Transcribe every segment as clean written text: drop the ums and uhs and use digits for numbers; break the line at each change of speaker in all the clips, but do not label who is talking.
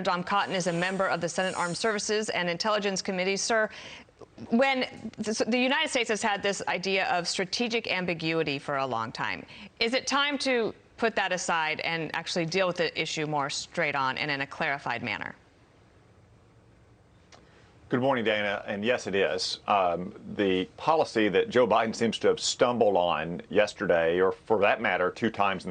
John Cotton is a member of the Senate Armed Services and Intelligence Committee. Sir, when the United States has had this idea of strategic ambiguity for a long time, is it time to put that aside and actually deal with the issue more straight on and in a clarified manner?
Good morning, Dana. And yes, it is. The policy that Joe Biden seems to have stumbled on yesterday, or for that matter, two other times in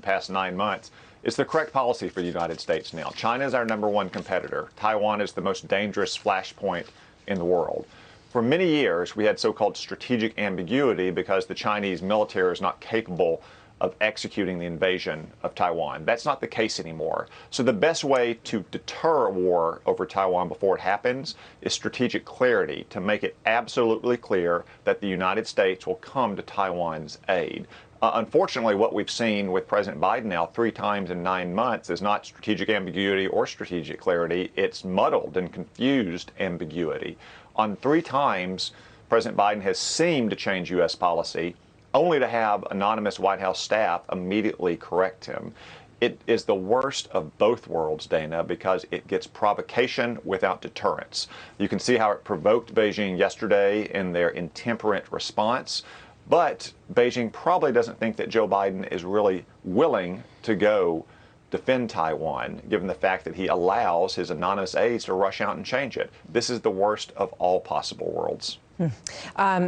the past 9 months, is the correct policy for the United States now. China is our #1 competitor. Taiwan is the most dangerous flashpoint in the world. For many years, we had so-called strategic ambiguity because the Chinese military is not capable of executing the invasion of Taiwan. That's not the case anymore. So the best way to deter a war over Taiwan before it happens is strategic clarity, to make it absolutely clear that the United States will come to Taiwan's aid. Unfortunately, what we've seen with President Biden now 3 times in 9 months is not strategic ambiguity or strategic clarity. It's muddled and confused ambiguity. On 3 times, President Biden has seemed to change U.S. policy, only to have anonymous White House staff immediately correct him. It is the worst of both worlds, Dana, because it gets provocation without deterrence. You can see how it provoked Beijing yesterday in their intemperate response. But Beijing probably doesn't think that Joe Biden is really willing to go defend Taiwan, given the fact that he allows his anonymous aides to rush out and change it. This is the worst of all possible worlds.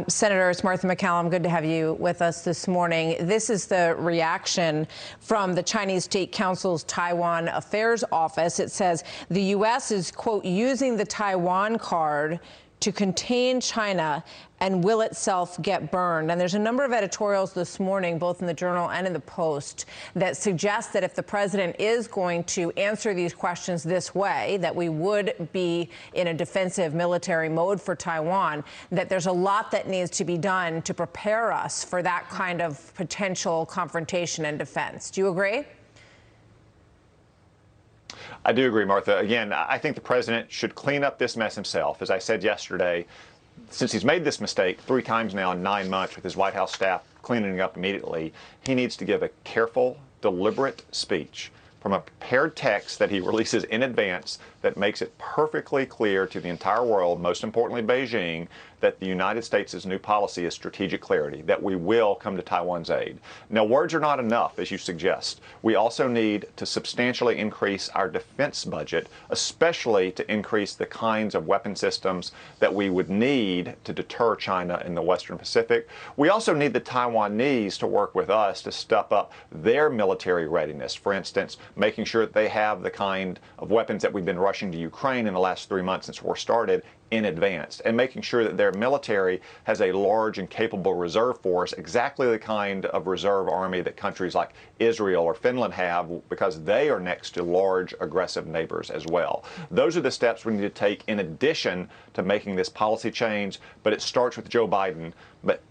Senator, it's Martha McCallum. Good to have you with us this morning. This is the reaction from the Chinese State Council's Taiwan Affairs Office. It says the U.S. is, quote, using the Taiwan card to contain China and will itself get burned. And there's a number of editorials this morning, both in the Journal and in the Post, that suggest that if the president is going to answer these questions this way, that we would be in a defensive military mode for Taiwan, that there's a lot that needs to be done to prepare us for that kind of potential confrontation and defense. Do you agree?
I do agree, Martha. Again, I think the president should clean up this mess himself. As I said yesterday, since he's made this mistake 3 times now in 9 months with his White House staff cleaning it up immediately, he needs to give a careful, deliberate speech from a prepared text that he releases in advance that makes it perfectly clear to the entire world, most importantly Beijing, that the United States' new policy is strategic clarity, that we will come to Taiwan's aid. Now, words are not enough, as you suggest. We also need to substantially increase our defense budget, especially to increase the kinds of weapon systems that we would need to deter China in the Western Pacific. We also need the Taiwanese to work with us to step up their military readiness. For instance, making sure that they have the kind of weapons that we've been rushing to Ukraine in the last 3 months since war started in advance, and making sure that their military has a large and capable reserve force, exactly the kind of reserve army that countries like Israel or Finland have, because they are next to large aggressive neighbors as well. Those are the steps we need to take in addition to making this policy change, but it starts with Joe Biden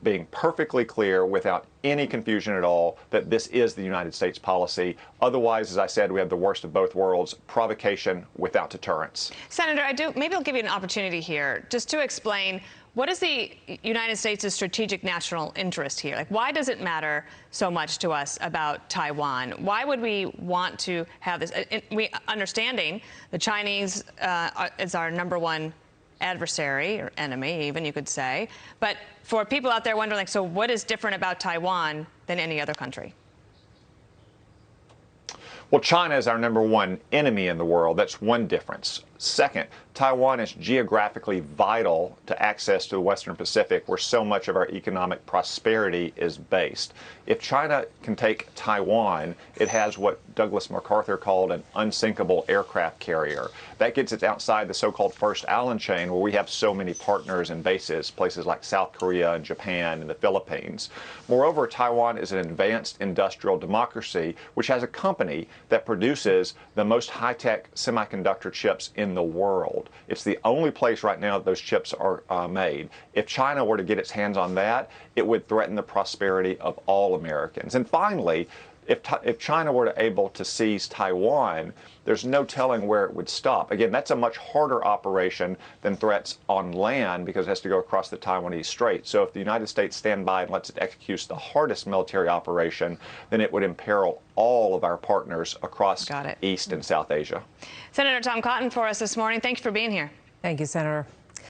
being perfectly clear without any confusion at all that this is the United States policy. Otherwise, as I said, we have the worst of both worlds, provocation without deterrence.
Senator, maybe I'll give you an opportunity here just to explain what is the United States' strategic national interest here? Like, why does it matter so much to us about Taiwan? Why would we want to have this? Understanding the Chinese is our #1 adversary, or enemy even, you could say. But for people out there wondering, like, so what is different about Taiwan than any other country?
Well, China is our #1 enemy in the world. That's one difference. Second, Taiwan is geographically vital to access to the Western Pacific, where so much of our economic prosperity is based. If China can take Taiwan, it has what Douglas MacArthur called an unsinkable aircraft carrier. That gets it outside the so-called First Island chain, where we have so many partners and bases, places like South Korea and Japan and the Philippines. Moreover, Taiwan is an advanced industrial democracy, which has a company that produces the most high-tech semiconductor chips in the world. It's the only place right now that those chips are made. If China were to get its hands on that, it would threaten the prosperity of all Americans. And finally, if China were able to seize Taiwan, there's no telling where it would stop. Again, that's a much harder operation than threats on land because it has to go across the Taiwanese Strait. So if the United States stand by and lets it execute the hardest military operation, then it would imperil all of our partners across East and South Asia.
Senator Tom Cotton for us this morning. Thanks for being here.
Thank you, Senator.